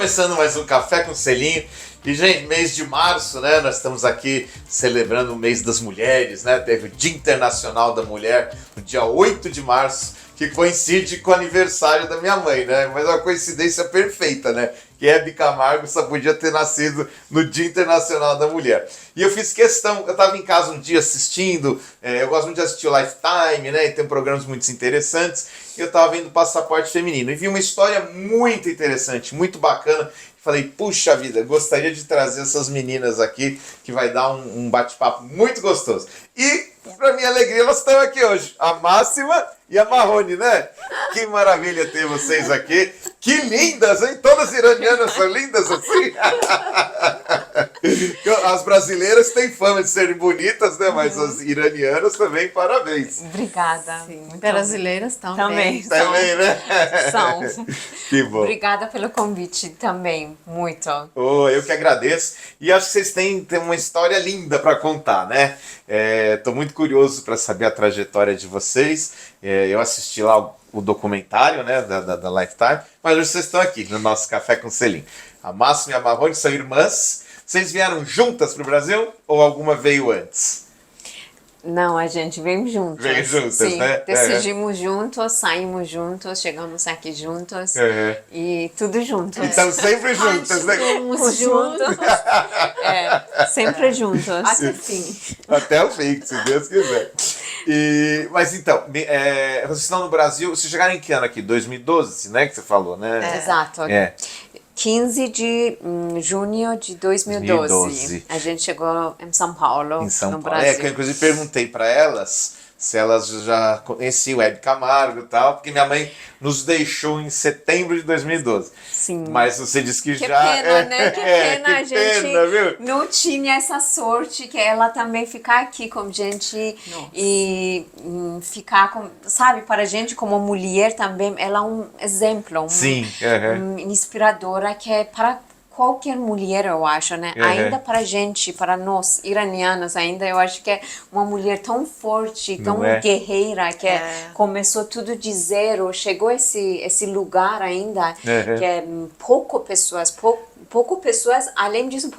começando mais um Café com Selinho. E, gente, mês de março, né? Nós estamos aqui celebrando o mês das mulheres, né? Teve o Dia Internacional da Mulher, no dia 8 de março, que coincide com o aniversário da minha mãe, né? Mas é uma coincidência perfeita, né? Que Hebe Camargo só podia ter nascido no Dia Internacional da Mulher. E eu fiz questão, eu estava em casa um dia assistindo, eu gosto muito de assistir o Lifetime, né? E tem programas muito interessantes. E eu estava vendo Passaporte Feminino e vi uma história muito interessante, muito bacana. Falei, puxa vida, gostaria de trazer essas meninas aqui, que vai dar um bate-papo muito gostoso. E, para minha alegria, elas estão aqui hoje, a Máxima e a Marrone, né? Que maravilha ter vocês aqui. Que lindas, hein? Todas iranianas são lindas assim. As brasileiras têm fama de serem bonitas, né? Mas as iranianas também, parabéns. Obrigada. Sim, brasileiras também. Também, né? São. Que bom. Obrigada pelo convite também, muito. Oh, eu que agradeço. E acho que vocês têm uma história linda para contar, né? Estou muito curioso para saber a trajetória de vocês. Eu assisti lá o documentário, né, da Lifetime, mas hoje vocês estão aqui no nosso Café com Selinho. A Máxima e a Marrone são irmãs. Vocês vieram juntas para o Brasil ou alguma veio antes? Não, a gente veio juntas. Veio juntas, sim, né? Decidimos juntos, saímos juntos, chegamos aqui juntos e tudo juntos. Então sempre juntas, né? Estamos juntos. Sempre juntos. Até o fim. Até o fim, se Deus quiser. Mas então, vocês estão no Brasil, vocês chegaram em que ano aqui? 2012, né? Que você falou, né? Exato. 15 de junho de 2012. A gente chegou em São Paulo, no Brasil. Que eu inclusive perguntei para elas se elas já conheciam o Hebe Camargo e tal, porque minha mãe nos deixou em setembro de 2012. Sim. Mas você disse que já... pena, né? Que pena, a gente viu? não tinha essa sorte que ela também ficar aqui com a gente. Nossa. E ficar com... Sabe, para a gente como mulher também, ela é um exemplo, inspiradora, que é para qualquer mulher, eu acho, né? Ainda para a gente, para nós, iranianas, ainda eu acho que é uma mulher tão forte, tão guerreira, que começou tudo de zero, chegou esse lugar ainda, que é pouco pessoas, além disso,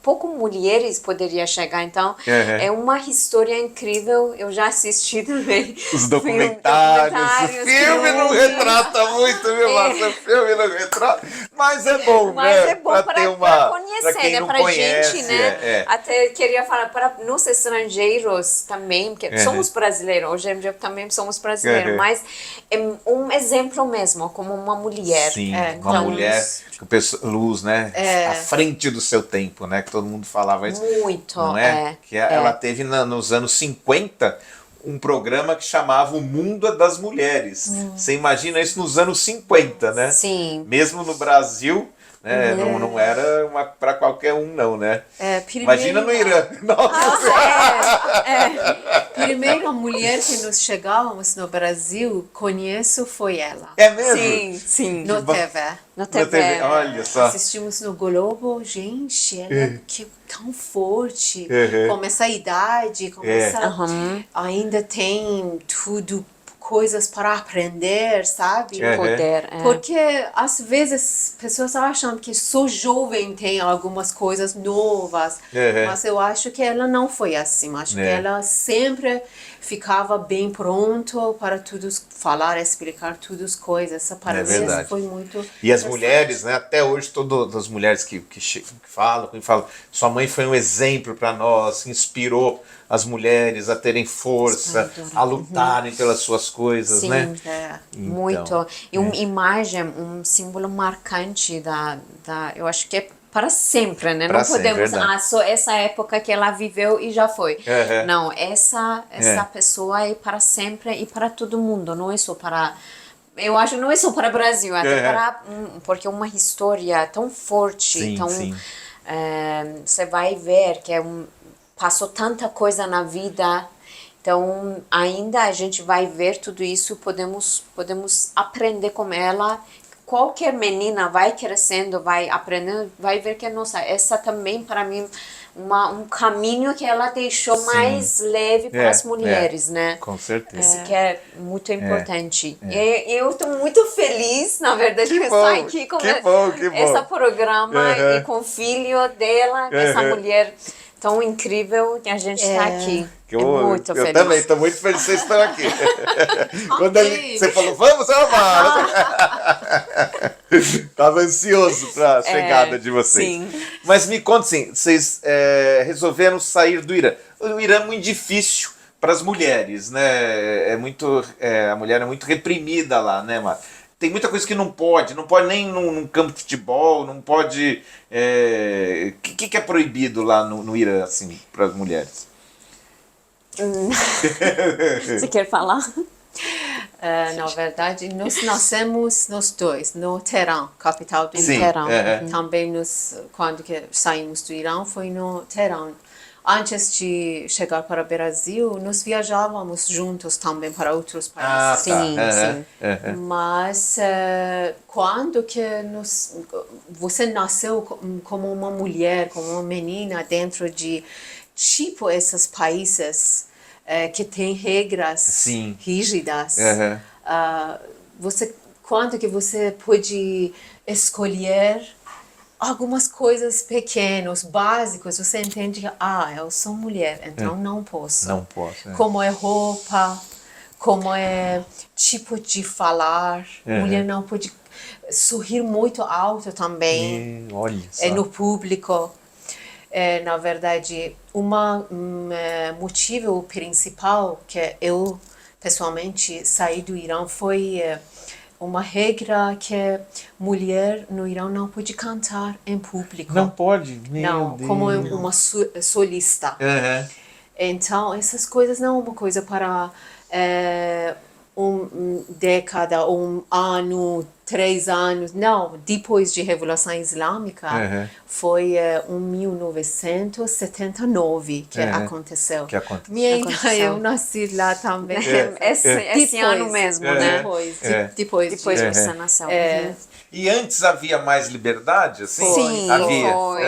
pouco mulheres poderiam chegar. Então, é uma história incrível. Eu já assisti também. Os documentários. O filme não retrata muito, viu, Márcia? O filme não retrata, mas é bom, mas né? É bom para conhecer, né? Para conhece, gente, né? Até queria falar para nós estrangeiros também, porque somos brasileiros, hoje em dia também somos brasileiros, mas é um exemplo mesmo, como uma mulher. Sim, uma mulher com luz, né? À frente do seu tempo, né? Que todo mundo falava isso. Muito, não é? Que ela teve nos anos 50 um programa que chamava O Mundo das Mulheres. Você imagina isso nos anos 50, né? Sim. Mesmo no Brasil, né? Não era para qualquer um, não, né? Imagina no Irã. Nossa! Primeira mulher que nós chegamos no Brasil, conheço, foi ela. É mesmo? Sim. No TV. Na TV. Olha só. Assistimos no Globo, gente, ela que tão forte, com essa idade, com essa... Ainda tem tudo, coisas para aprender, sabe? Poder. Porque às vezes pessoas acham que sou jovem, tem algumas coisas novas, mas eu acho que ela não foi assim. Acho que ela sempre ficava bem pronto para tudo falar, explicar tudo as coisas. Essa para mim foi muito. E as mulheres, né? Até hoje todas as mulheres que falam, sua mãe foi um exemplo para nós, inspirou as mulheres a terem força, a lutarem pelas suas coisas, né? Sim, muito. E uma imagem, um símbolo marcante eu acho que é para sempre, né? Não podemos, só essa época que ela viveu e já foi. Não, essa pessoa é para sempre e para todo mundo, não é só para... Eu acho que não é só para o Brasil, até porque é uma história tão forte, você vai ver que passou tanta coisa na vida, então ainda a gente vai ver tudo isso, podemos aprender com ela, qualquer menina vai crescendo, vai aprendendo, vai ver que, nossa, essa também para mim um caminho que ela deixou mais leve para as mulheres, né? Com certeza. Isso que é muito importante. E eu estou muito feliz, na verdade, de estar aqui com esse programa e com o filho dela, essa mulher tão incrível que a gente está aqui. Muito feliz. Eu também estou muito feliz de vocês estarem aqui. Quando você falou, vamos, estava ansioso para a chegada de vocês. Sim. Mas me conta assim, vocês resolveram sair do Irã. O Irã é muito difícil para as mulheres, né? A mulher é muito reprimida lá, né, Mara? Tem muita coisa que não pode nem num campo de futebol, não pode... O que é proibido lá no Irã, assim, para as mulheres? Você quer falar? Na verdade, nós nascemos nós dois no Teherã, capital do Irã. Também quando saímos do Irã foi no Teherã. Antes de chegar para o Brasil, nós viajávamos juntos também para outros países. Sim. Mas quando que você nasceu como uma mulher, como uma menina dentro de esses países que tem regras rígidas, quando que você pode escolher algumas coisas pequenas, básicas, você entende que, eu sou mulher, então não posso. Não posso. Como é roupa, como é tipo de falar, mulher não pode sorrir muito alto também, olha só. No público. Na verdade, motivo principal que eu, pessoalmente, saí do Irã foi... uma regra que mulher no Irã não pode cantar em público. Não pode? Não, como uma solista. Então, essas coisas não é uma coisa para uma década, um ano, 3 anos. Não, depois da Revolução Islâmica, foi em 1979 que aconteceu. Eu nasci lá também. Esse ano mesmo, né? Depois você nasceu. E antes havia mais liberdade? Assim? Sim, havia. Foi.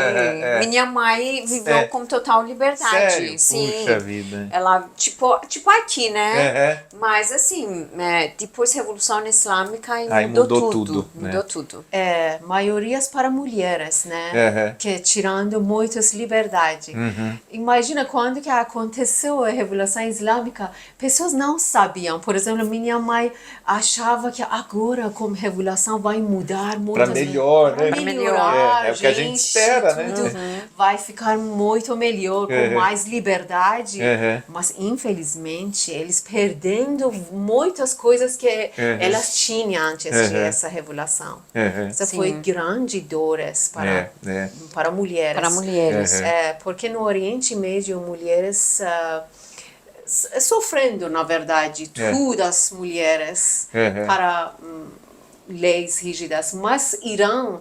Minha mãe viveu com total liberdade. Sério? Sim. Puxa vida. Ela, tipo aqui, né? Mas assim, depois da Revolução Islâmica, mudou tudo. Mudou tudo. Maiorias para mulheres, né? Que tirando muitas liberdades. Imagina quando que aconteceu a Revolução Islâmica, pessoas não sabiam. Por exemplo, minha mãe achava que agora, como a revolução vai mudar para melhor, né? Para melhorar, é o que a gente espera, né? Vai ficar muito melhor, com mais liberdade. Mas, infelizmente, eles perdendo muitas coisas que elas tinham antes dessa revolução. Isso foi grande dores para mulheres. Para mulheres. Porque no Oriente Médio, mulheres... sofrendo, na verdade, todas as mulheres para leis rígidas. Mas Irã,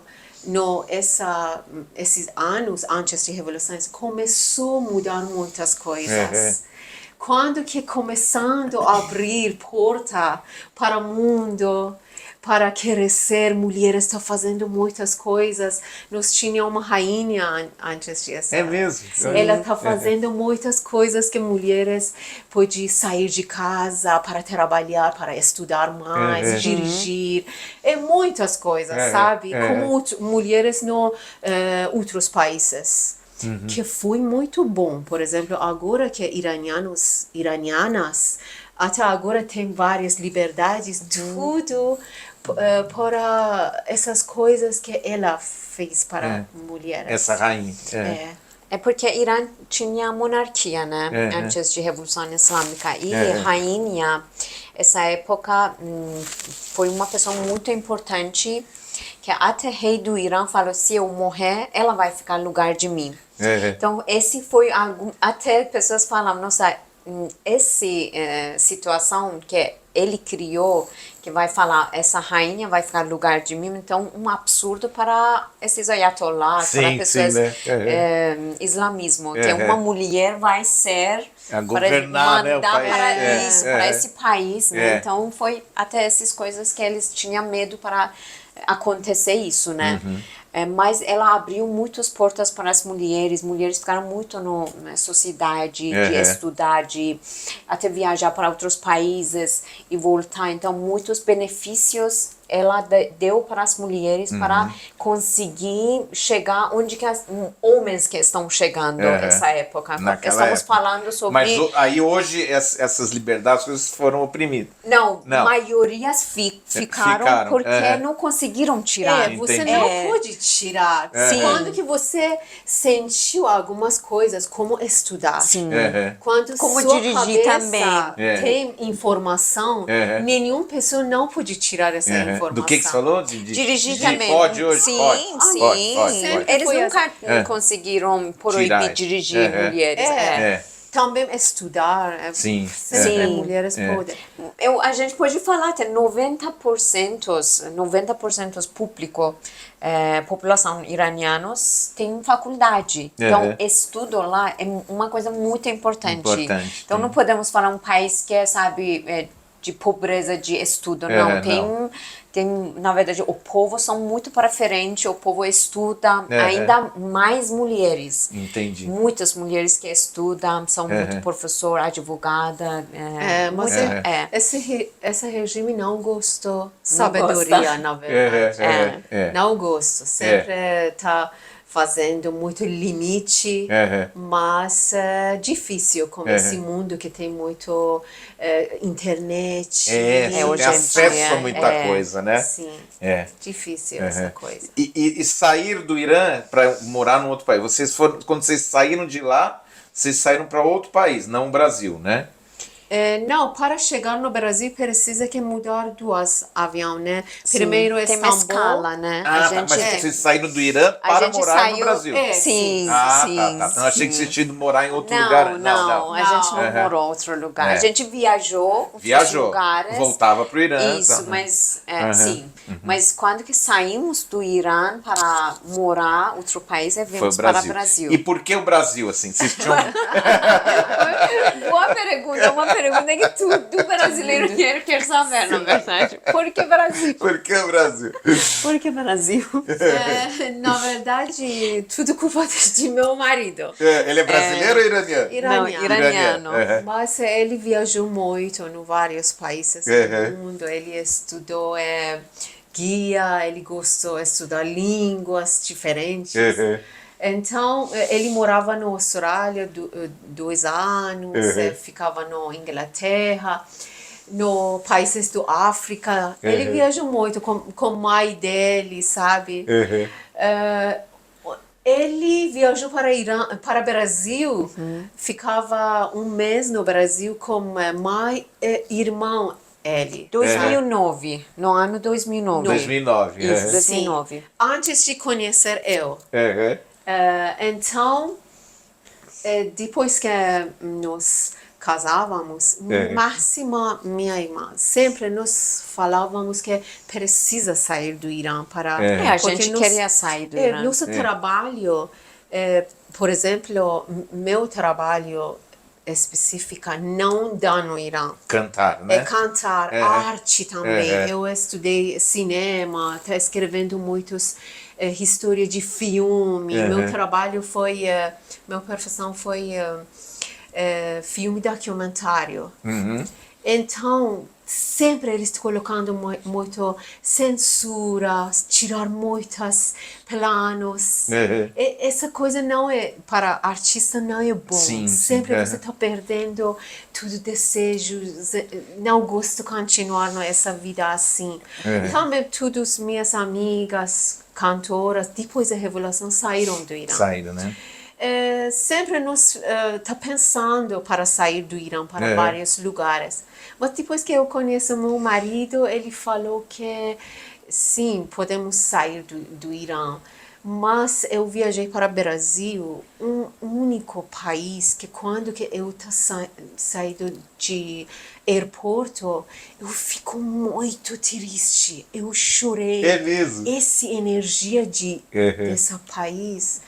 esses anos antes de revoluções, começou a mudar muitas coisas. Quando que começando a abrir porta para o mundo, para crescer, mulheres estão fazendo muitas coisas. Nós tínhamos uma rainha antes disso. É mesmo? Ela está fazendo muitas coisas que mulheres podem sair de casa para trabalhar, para estudar mais, dirigir. Muitas coisas, sabe? Como mulheres no outros países. Que foi muito bom. Por exemplo, agora que iranianas até agora tem várias liberdades, tudo para essas coisas que ela fez para mulheres. Essa rainha. É porque Irã tinha monarquia, né? Antes de Revolução Islâmica. E rainha, essa época, foi uma pessoa muito importante, que até rei do Irã falou, se eu morrer, ela vai ficar no lugar de mim. Então, esse foi até pessoas falam, nossa, essa situação que ele criou, que vai falar, essa rainha vai ficar no lugar de mim, então um absurdo para esses ayatollahs, para pessoas islamismo, que uma mulher vai ser a governar, para mandar né, para esse país, né? Então foi até essas coisas que eles tinham medo para acontecer isso, né? Mas ela abriu muitas portas para as mulheres. Mulheres ficaram muito na sociedade, de estudar, de até viajar para outros países e voltar. Então, muitos benefícios ela deu para as mulheres para conseguir chegar onde que os homens que estão chegando nessa época. Estamos falando sobre... Mas aí hoje essas liberdades coisas foram oprimidas. Não. Maiorias ficaram porque não conseguiram tirar. Você não pode tirar. Quando que você sentiu algumas coisas, como estudar. Sim. Quando como sua dirigir cabeça também. tem informação, nenhuma pessoa não pode tirar essa informação. Do que você falou? Dirigir também. Pode hoje? Sim, pode. sim. Pode. Eles nunca conseguiram proibir dirigir mulheres. Também estudar. Sempre mulheres podem. A gente pode falar até 90% público, população iranianos tem faculdade. Então, estudo lá é uma coisa muito importante. Então, não podemos falar um país que é, sabe, de pobreza de estudo, não. Tem, na verdade, o povo são muito para frente, o povo estuda, ainda mais mulheres. Entendi. Muitas mulheres que estudam, são muito professor, advogada. Mas esse regime não gostou sabedoria, na verdade. Não gosto. Sempre está fazendo muito limite, mas é difícil com esse mundo que tem muito internet. Tem acesso a muita coisa, né? Sim, difícil essa coisa. E sair do Irã para morar num outro país, quando vocês saíram de lá, vocês saíram para outro país, não o Brasil, né? Não, para chegar no Brasil precisa que mudar duas aviões, né? Primeiro tem Istambul. uma escala, né? Mas vocês saíram do Irã para morar no Brasil. Sim, tá. sim. Então achei que vocês tinham morar em outro lugar. Não, a gente não morou em outro lugar. A gente viajou lugares. Voltava para o Irã. Isso, mas sim. Mas quando que saímos do Irã para morar em outro país, viemos para o Brasil. E por que o Brasil, assim? Vocês tinham... Boa pergunta, uma pergunta que todo brasileiro quer saber, na verdade. Por que Brasil? Por que o Brasil? Por que Brasil? Na verdade, tudo culpa de meu marido. Ele é brasileiro ou iraniano? Iraniano. Mas ele viajou muito em vários países do mundo. Ele estudou guia, ele gostou de estudar línguas diferentes. Então, ele morava na Austrália 2 anos, ficava na Inglaterra, no países do África. Ele viajou muito com a mãe dele, sabe? Ele viajou para o Brasil, ficava 1 mês no Brasil com mãe e irmão. 2009, no ano 2009. 2009. Isso, 2009. Sim, antes de conhecer eu. Então, depois que nós casávamos, máxima minha irmã, sempre nós falávamos que precisa sair do Irã para... a gente queria sair do Irã. Nosso trabalho, por exemplo, meu trabalho específica não dá no Irã. Cantar, né? Cantar, arte também. Eu estudei cinema, estou escrevendo muitos história de filme. Meu trabalho foi, minha profissão foi filme documentário. Então, sempre eles colocando muito censura, tirar muitos planos. Essa coisa não é, para artista não é bom. Sempre você está perdendo todo desejo, não gosto de continuar nessa vida assim. Também todas minhas amigas, cantoras, depois da Revolução, saíram do Irã. Saíram, né? Sempre nós tá pensando para sair do Irã para vários lugares. Mas depois que eu conheço meu marido, ele falou que sim, podemos sair do Irã. Mas eu viajei para o Brasil, um único país que quando que eu saído de aeroporto, eu fico muito triste. Eu chorei. É mesmo? Essa energia desse país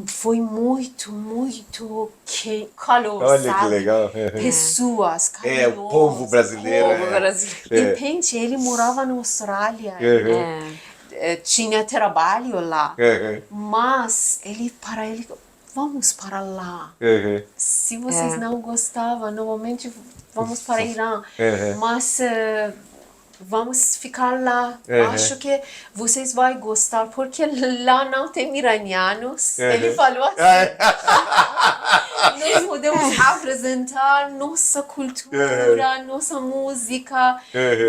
foi muito, muito calor, Olha sabe? que legal. Pessoas calorosas. O povo brasileiro. De repente, ele morava na Austrália. Tinha trabalho lá. Mas para ele, vamos para lá. Se vocês não gostavam, normalmente vamos para Irã. Mas vamos ficar lá. Acho que vocês vão gostar, porque lá não tem iranianos. Ele falou assim. Nós podemos apresentar nossa cultura, nossa música,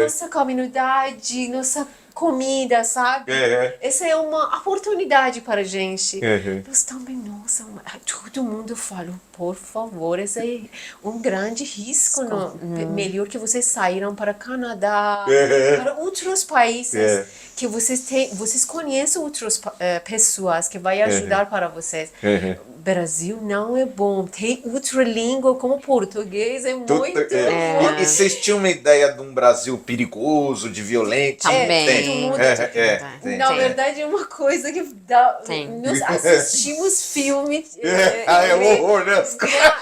nossa comunidade, nossa comida, sabe? Essa é uma oportunidade para a gente. Nós também, nossa, todo mundo fala, por favor, esse é um grande risco. Melhor que vocês saíram para Canadá, para outros países, que vocês conhecem outras pessoas que vai ajudar para vocês. Brasil não é bom. Tem outra língua como português, é muito bom. E vocês tinham uma ideia de um Brasil perigoso, de violento? Também. Na verdade, é uma coisa que nós assistimos filme. É um horror, né?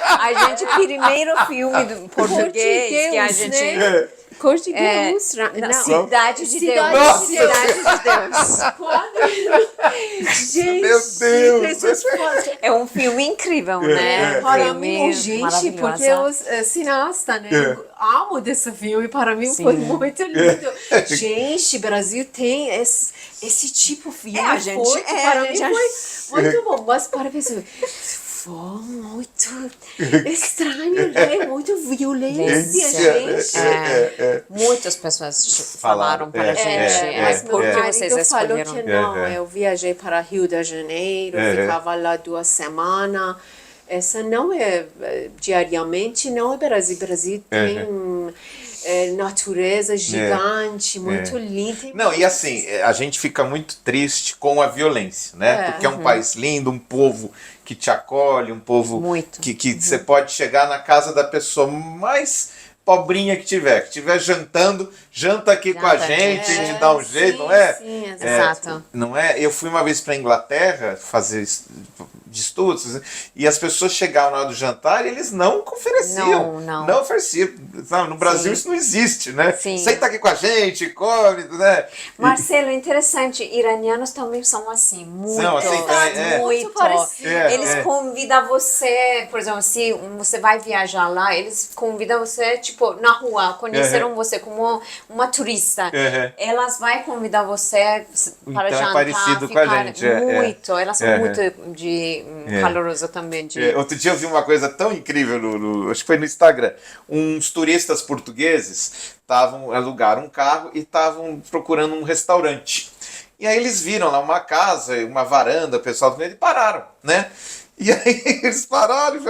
A gente, primeiro filme do português que a gente... Né? Português, Cidade de Deus. Cidade de Deus. Gente, meu Deus! É um filme incrível, né? Para mim, gente, porque eu cineasta, né? Eu amo desse filme, para mim foi muito lindo. Gente, Brasil tem esse tipo de filme. A gente, forte, para mim foi muito bom, mas para pessoas... Foi muito estranho, né? Muito violência, gente. Muitas pessoas falaram para a gente. Por que vocês escolheram? Que não, eu viajei para Rio de Janeiro, ficava lá 2 semanas. Essa não é diariamente, não é Brasil. Brasil tem natureza gigante, muito linda. Não, e assim, a gente fica muito triste com a violência, né? Porque é um país lindo, um povo que te acolhe, um povo que você pode chegar na casa da pessoa mais pobrinha que tiver jantando, janta aqui com a gente, te dá um jeito, não é? Sim, exato. Não é? Eu fui uma vez para a Inglaterra fazer de estudos, e as pessoas chegavam na hora do jantar e eles não ofereciam. Não ofereciam. No Brasil isso não existe, né? Senta aqui com a gente, come, né? Marcelo, interessante, iranianos também são assim, muito. Muito parecido. Eles convidam você, por exemplo, se você vai viajar lá, eles convidam você, tipo, na rua, conheceram você como uma turista. Elas vão convidar você para então jantar. É parecido com a gente. Muito, elas são muito calorosa também. Outro dia eu vi uma coisa tão incrível, acho que foi no Instagram. Uns turistas portugueses alugaram um carro e estavam procurando um restaurante. E aí eles viram lá uma casa, uma varanda, o pessoal e pararam, né? E aí eles pararam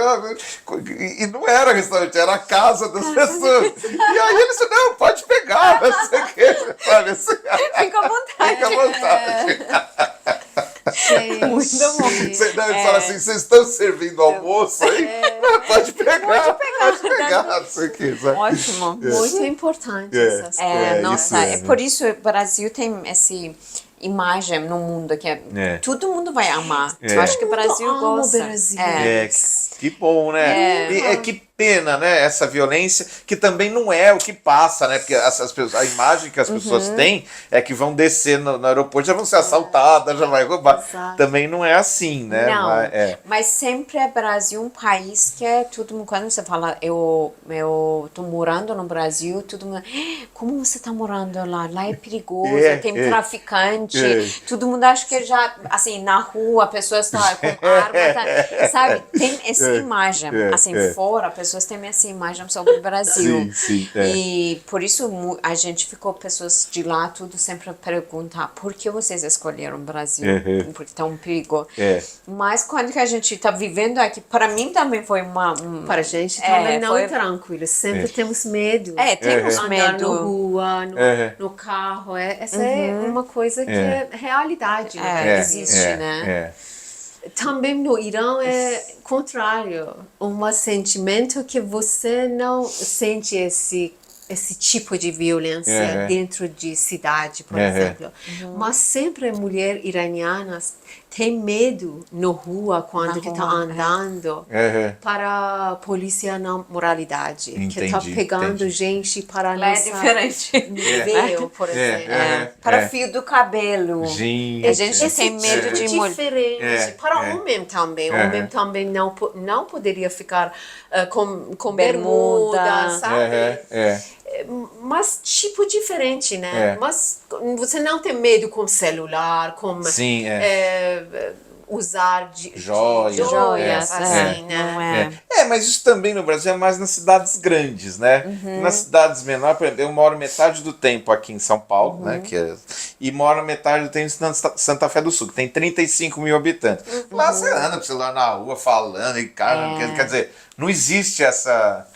e não era restaurante, era a casa das pessoas. E aí eles disseram, não, pode pegar, não sei o quê. Fica à vontade. Fica à vontade. Muito bom. Você deve falar assim, vocês estão servindo almoço aí? Pode pegar. Não sei o quê, sabe? Ótimo. Muito importante essas coisas. É por isso o Brasil tem essa imagem no mundo que todo mundo vai amar. Eu acho que o Brasil gosta. Que bom, né? Que pena, né? Essa violência, que também não é o que passa, né? Porque a imagem que as pessoas têm é que vão descer no aeroporto, já vão ser assaltadas, já vai roubar. Exato. Também não é assim, né? Não, mas sempre é Brasil um país que é todo mundo, quando você fala, eu tô morando no Brasil, todo mundo, como você tá morando lá? Lá é perigoso, tem traficante, todo mundo acha que já, assim, na rua, a pessoa está com arma, sabe? Tem essa imagem, assim, fora, a pessoas têm essa imagem sobre o Brasil. E por isso a gente ficou, pessoas de lá, tudo sempre perguntar por que vocês escolheram o Brasil? Porque tá um perigo. Mas quando que a gente tá vivendo aqui, para mim também foi para a gente também não é tranquilo. Sempre temos medo. Temos medo. Na rua, no carro. Essa é uma coisa que é realidade. Existe, né? Também no Irã é contrário, um sentimento que você não sente esse tipo de violência dentro de cidade, por exemplo. Mas sempre mulheres iranianas tem medo na rua quando que tá andando para a polícia na moralidade. Que tá pegando gente para lá é diferente. nível, por exemplo. Para fio do cabelo. Gente. A gente tem medo de diferente. Para homem também. Homem também não poderia ficar com bermuda, sabe? Mas tipo diferente, né? Mas você não tem medo com celular, com usar joias, assim, né? Mas isso também no Brasil é mais nas cidades grandes, né? Nas cidades menores, por exemplo, eu moro metade do tempo aqui em São Paulo, né? E moro metade do tempo em Santa Fé do Sul, que tem 35 mil habitantes. Lá você anda com o celular na rua falando, e cara, quer dizer, não existe essa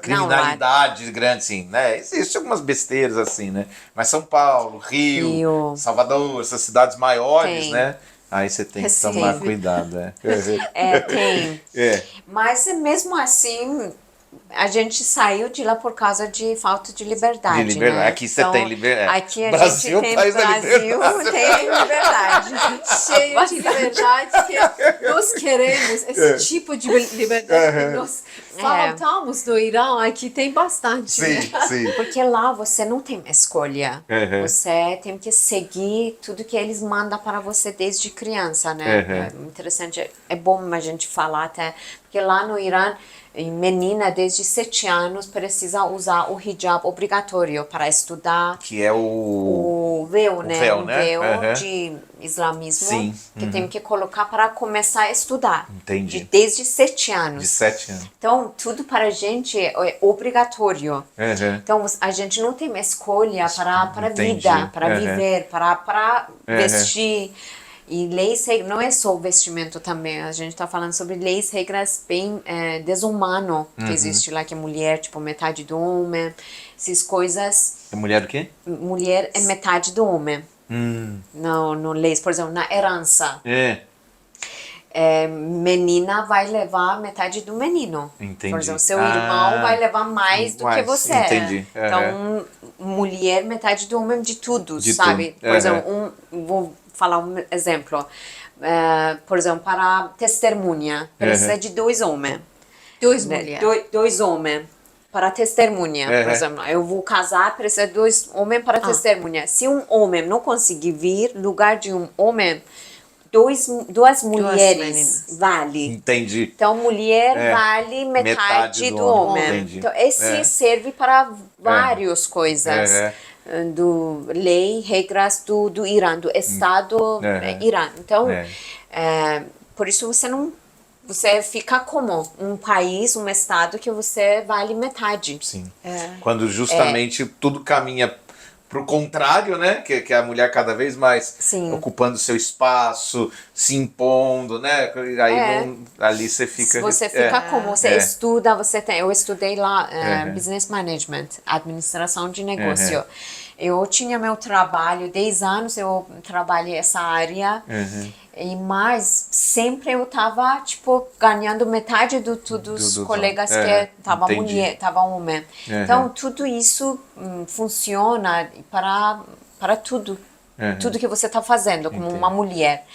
criminalidade grande, assim, né? Existem algumas besteiras, assim, né? Mas São Paulo, Rio, Salvador, essas cidades maiores, né? Aí você tem que tomar cuidado, tem. Mas mesmo assim, a gente saiu de lá por causa de falta de liberdade, né? Aqui você tem liberdade. Aqui a gente tem Brasil, tem liberdade. Cheio de liberdade que nós queremos esse tipo de liberdade. Nós faltamos no Irã, aqui tem bastante. Sim. Porque lá você não tem escolha. Você tem que seguir tudo que eles mandam para você desde criança, né? É interessante, é bom a gente falar até, porque lá no Irã, menina desde 7 anos precisa usar o hijab obrigatório para estudar. Que é o véu, né? O véu, né? De islamismo. Sim. Que tem que colocar para começar a estudar. Entendi. Desde 7 anos. De 7 anos. Então, tudo para a gente é obrigatório. Então, a gente não tem escolha para a vida, para viver, para vestir. E leis, não é só o vestimento também, a gente está falando sobre leis, regras bem desumano que existe lá, que é mulher, tipo, metade do homem, essas coisas. É mulher o quê? Mulher é metade do homem. No leis, por exemplo, na herança. Menina vai levar metade do menino. Entendi. Por exemplo, seu irmão vai levar mais do que você. Entendi. Então, mulher, metade do homem de tudo, sabe? Por exemplo, vou falar um exemplo. Por exemplo, para testemunha, precisa de 2 homens. 2 mulheres. 2 homens para testemunha. Por exemplo, eu vou casar, precisa de 2 homens para testemunha. Se um homem não conseguir vir, lugar de um homem, 2 mulheres vale. Entendi. Então, mulher vale metade do homem. Entendi. Então, esse serve para várias coisas. Do lei, regras do Irã, do Estado Irã. Então, por isso você fica como um país, um Estado que você vale metade. Sim. Quando justamente tudo caminha pro contrário, né? Que a mulher cada vez mais ocupando seu espaço, se impondo, né? Aí ali você fica... Você fica como? Você estuda, eu estudei lá Business Management, administração de negócio. Eu tinha meu trabalho, 10 anos eu trabalhei essa área, mas sempre eu tava, tipo, ganhando metade dos colegas que tava mulher, tava homem. Então, tudo isso funciona para tudo. Tudo que você tá fazendo como uma mulher.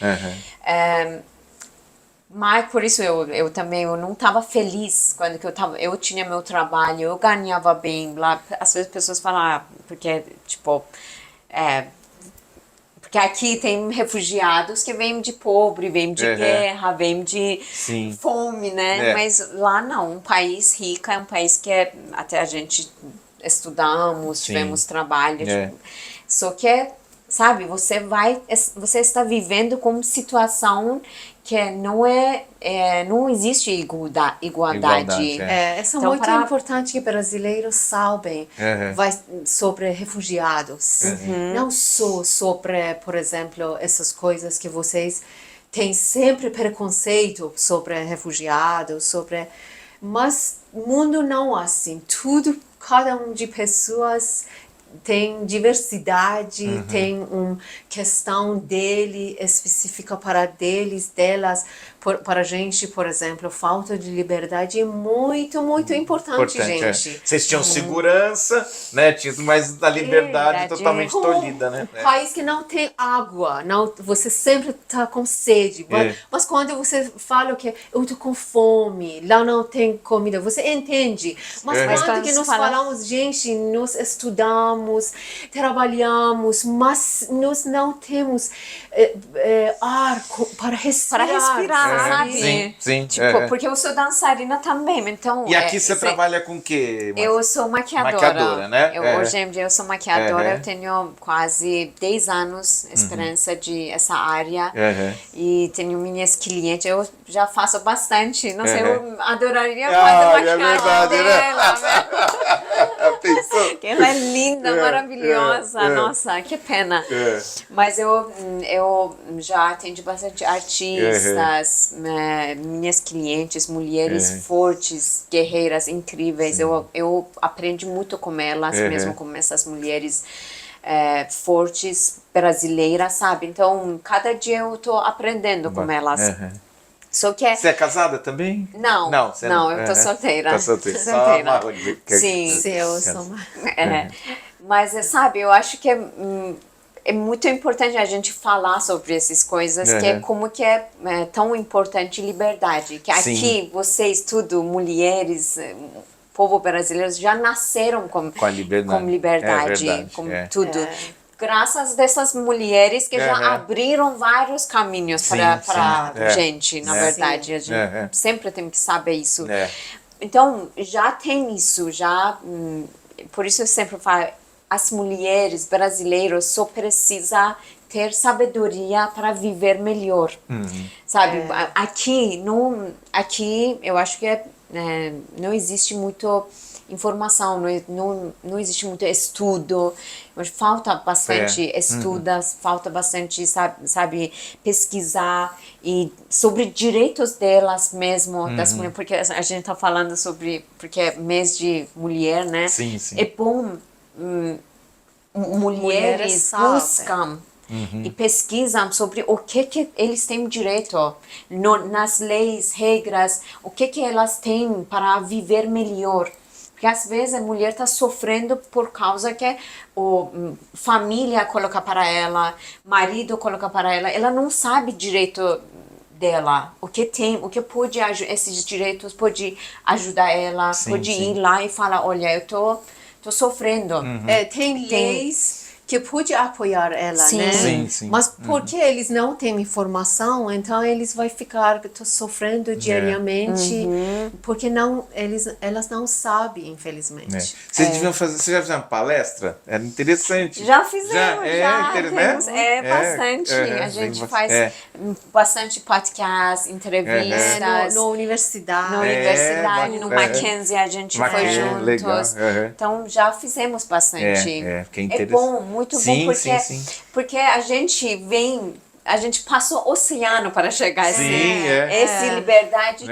Mas por isso eu também não estava feliz quando eu tinha meu trabalho, eu ganhava bem lá. Às vezes as pessoas falam, porque tipo, porque aqui tem refugiados que vêm de pobre, vêm de guerra, vêm de fome, né? Mas lá não, um país rico é um país que até a gente estudamos, tivemos trabalho, só que sabe, você está vivendo com uma situação que não existe igualdade. Isso é então, muito importante que brasileiros sabem sobre refugiados. Não só sobre, por exemplo, essas coisas que vocês têm sempre preconceito sobre refugiados, mas o mundo não é assim. Cada um de pessoas tem diversidade, tem uma questão dele específica para delas. para a gente, por exemplo, falta de liberdade é muito, muito importante, gente. Vocês tinham segurança, né? Tinha mais da liberdade totalmente tolhida, né? País que não tem água, não, você sempre está com sede. Mas quando você fala que eu estou com fome, lá não tem comida, você entende. Mas quando que nós falamos, gente, nós estudamos, trabalhamos, mas nós não temos ar para respirar. Para respirar, sabe? Sim. Tipo, porque eu sou dançarina também, então... E aqui você trabalha com o quê? Eu sou maquiadora. Maquiadora, né? Hoje em dia eu sou maquiadora, eu tenho quase 10 anos de experiência de essa área. E tenho minhas clientes, eu já faço bastante. Não sei, eu adoraria fazer maquiagem dela. Pensou? Ela é linda, maravilhosa. Nossa, que pena. Mas eu já atendi bastante artistas, minhas clientes, mulheres fortes, guerreiras, incríveis. Eu aprendi muito com elas, mesmo com essas mulheres fortes, brasileiras, sabe? Então, cada dia eu tô aprendendo com elas. Só que Você é casada também? Não, eu tô solteira. Tá solteira. Sim, eu sou mas, sabe, eu acho que é muito importante a gente falar sobre essas coisas, que é como que é tão importante liberdade. Que aqui, vocês tudo, mulheres, povo brasileiro, já nasceram com liberdade, com tudo. Graças dessas mulheres que já abriram vários caminhos para gente, na verdade. A gente sempre tem que saber isso. Então, já tem isso, por isso eu sempre falo, as mulheres brasileiras só precisam ter sabedoria para viver melhor, sabe? Aqui eu acho que não existe muito informação, não existe muito estudo, mas falta bastante estudos, falta bastante, sabe, pesquisar e sobre direitos delas mesmo, das mulheres, porque a gente está falando sobre, porque é mês de mulher, né? Sim. É bom mulheres buscam e pesquisam sobre o que eles têm direito nas leis, regras, o que elas têm para viver melhor. Porque às vezes a mulher está sofrendo por causa que a família coloca para ela, marido coloca para ela não sabe direito dela, o que pode, esses direitos pode ajudar ela, pode ir lá e falar, olha, eu tô sofrendo. Tem leis que pode apoiar ela, né? Sim. Mas porque eles não têm informação, então eles vão ficar sofrendo diariamente, porque elas não sabem, infelizmente. Vocês já fizeram uma palestra? Era interessante. Já fizemos, bastante. A gente faz bastante podcast, entrevistas. Na universidade. No Mackenzie a gente foi juntos. Legal. Então já fizemos bastante. É bom, muito bom, porque a gente passou o oceano para chegar essa liberdade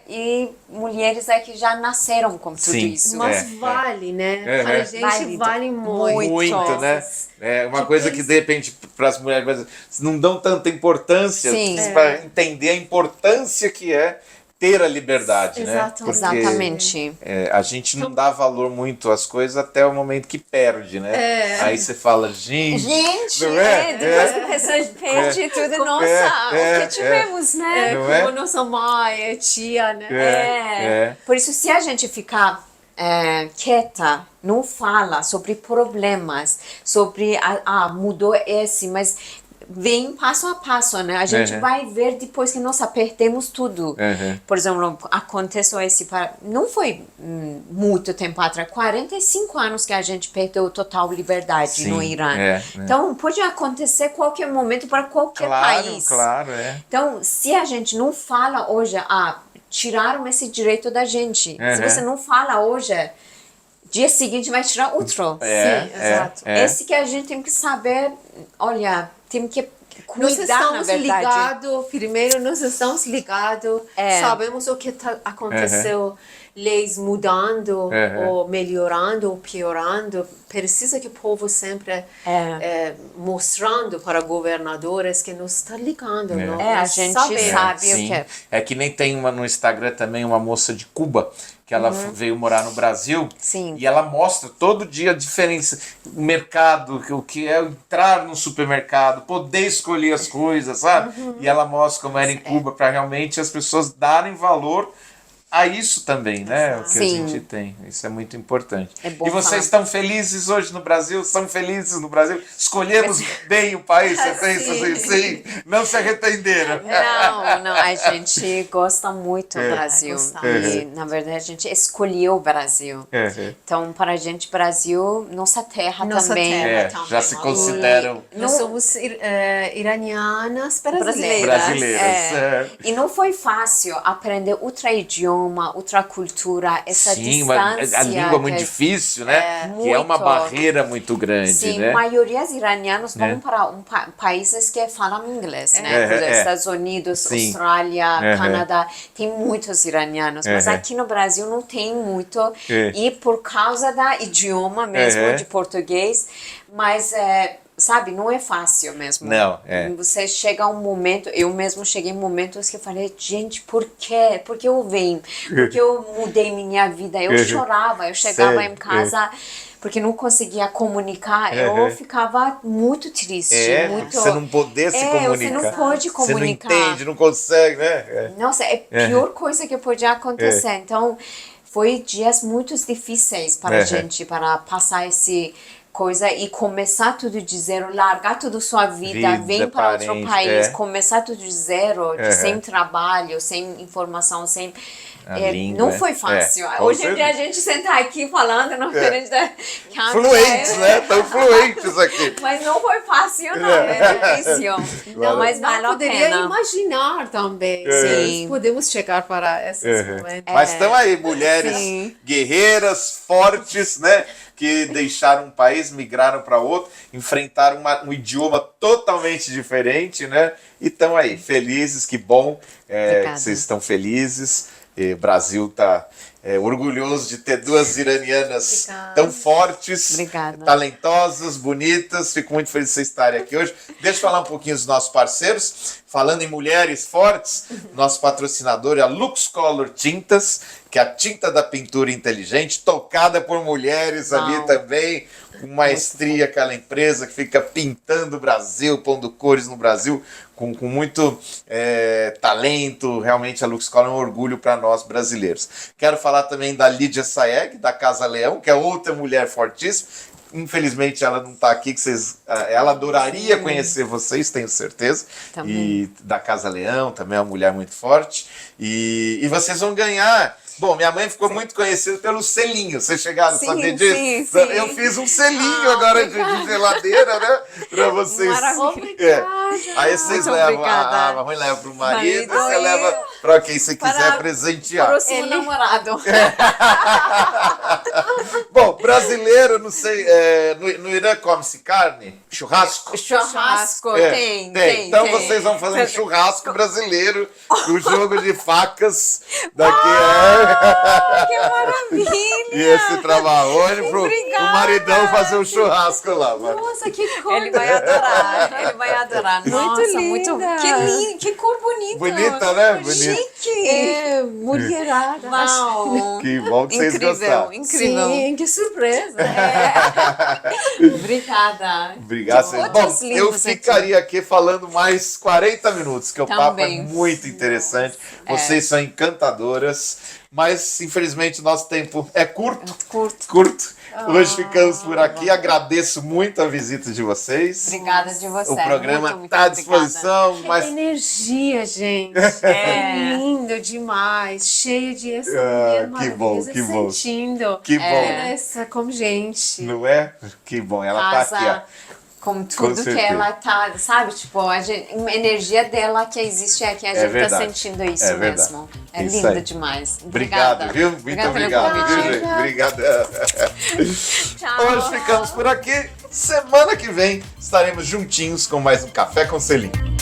e mulheres que já nasceram com tudo isso. Mas vale, né? Para a gente vale muito. Né? É uma coisa que de repente para as mulheres não dão tanta importância para entender a importância que é ter a liberdade, né? Porque, exatamente. A gente não dá valor muito às coisas até o momento que perde, né? Aí você fala, gente, depois que a pessoa perde tudo, nossa, o que tivemos, né? Como nossa mãe, tia, né? Por isso, se a gente ficar quieta, não fala sobre problemas, sobre, mudou mas vem passo a passo, né? A gente vai ver depois que nós perdemos tudo. Por exemplo, aconteceu não foi muito tempo atrás, 45 anos que a gente perdeu total liberdade no Irã. Então, pode acontecer qualquer momento para qualquer país. Claro. Então, se a gente não fala hoje, tiraram esse direito da gente. Se você não fala hoje, dia seguinte vai tirar outro. Sim, exato. Esse que a gente tem que saber, olha, tem que Nós cuidar, na estamos verdade. ligados, primeiro nós estamos ligados, sabemos o que aconteceu, leis mudando, ou melhorando, ou piorando. Precisa que o povo sempre mostrando para governadores que nos está ligando. Não? A gente sabe o que é. É que nem tem no Instagram também uma moça de Cuba, que ela veio morar no Brasil. Sim. E ela mostra todo dia a diferença, o mercado, o que é entrar no supermercado, poder escolher as coisas, sabe? E ela mostra como era em Cuba, para realmente as pessoas darem valor a isso também, né? O que a gente tem. Isso é muito importante. bom E vocês estão felizes hoje no Brasil? São felizes no Brasil? Escolhemos bem o país? Você pensa assim? Sim. Não se arrependeram? Não, a gente gosta muito do Brasil. E, na verdade, a gente escolheu o Brasil. Então, para a gente, Brasil, nossa terra também. Já se consideram... Nós somos iranianas brasileiras. E não foi fácil aprender outro idioma, outra cultura, essa distância. A língua é muito difícil, né? Que é uma barreira muito grande, Sim, né? a maioria dos iranianos vão para países que falam inglês, né? Por exemplo, Estados Unidos, Austrália, Canadá, tem muitos iranianos, mas aqui no Brasil não tem muito, e por causa da idioma mesmo, de português, mas... sabe, não é fácil mesmo. Não, Você chega a um momento, eu mesmo cheguei em momentos que eu falei, gente, por quê? Por que eu venho? Por que eu mudei minha vida? Eu chorava, eu chegava em casa... porque não conseguia comunicar, eu ficava muito triste. Muito... Você não poder se comunicar. Você não pode comunicar. Você não entende, não consegue, né? Nossa, é a pior coisa que podia acontecer. Então, foi dias muito difíceis para a gente, para passar esse... coisa e começar tudo de zero, largar toda a sua vida, vir para outro país, começar tudo de zero, sem trabalho, sem informação, sem... língua, não foi fácil. Hoje em dia a gente sentar aqui falando, não diferente da... Fluentes, né? Estão fluentes aqui. Mas não foi fácil, não. É difícil. Não, mas vale a poderia pena. imaginar também. Sim. Podemos chegar para esses momentos. Mas estão aí, mulheres guerreiras, fortes, né? Que deixaram um país, migraram para outro, enfrentaram um idioma totalmente diferente, né? E estão aí, felizes, que bom que vocês estão felizes. O Brasil está orgulhoso de ter duas iranianas tão fortes, talentosas, bonitas. Fico muito feliz de vocês estarem aqui hoje. Deixa eu falar um pouquinho dos nossos parceiros. Falando em mulheres fortes, nosso patrocinador é a Lux Color Tintas, que é a tinta da pintura inteligente, tocada por mulheres ali também, com maestria, aquela empresa que fica pintando o Brasil, pondo cores no Brasil, com muito talento. Realmente a Lux Color é um orgulho para nós brasileiros. Quero falar também da Lídia Saeg, da Casa Leão, que é outra mulher fortíssima. Infelizmente ela não está aqui, que ela adoraria conhecer vocês, tenho certeza. Também. E da Casa Leão, também é uma mulher muito forte. E vocês vão ganhar. Bom, minha mãe ficou muito conhecida pelo selinho. Vocês chegaram a saber disso? Sim. Eu fiz um selinho agora de geladeira, né? Para vocês. Obrigada. Aí vocês levam, a mãe leva para o marido, você leva para quem você quiser presentear. Para o seu namorado. Bom, brasileiro, não sei, no Irã come-se carne? Churrasco? Churrasco, tem. Então vocês vão fazer um churrasco brasileiro, o jogo de facas daqui que maravilha! E esse trabalho pro maridão fazer um churrasco lá. Nossa, que cor! Ele vai adorar. Nossa, muito linda! Que lindo, que cor bonita! Bonita, né? Bonita. Chique! Mulherada! Uau! Que bom que vocês gostaram. Incrível! Sim, que surpresa! Obrigada! Obrigado. Bom, eu ficaria aqui falando mais 40 minutos, que o papo é muito interessante. Vocês são encantadoras. Mas, infelizmente, o nosso tempo é curto. Hoje ficamos por aqui. Agradeço muito a visita de vocês. Obrigada de você. O programa está à disposição. Mas... energia, gente. É lindo demais. Cheio de essa mulher maravilhosa. Que bom. Sentindo. Que bom. Essa como gente. Não é? Que bom. Ela está aqui, ó. Com tudo que ela tá, sabe? Tipo, a energia dela que existe aqui, a gente tá sentindo isso mesmo. É isso lindo demais. Obrigado, viu? Muito obrigado, viu, gente? Obrigada. Tchau. Hoje ficamos por aqui. semana que vem estaremos juntinhos com mais um Café com Selim.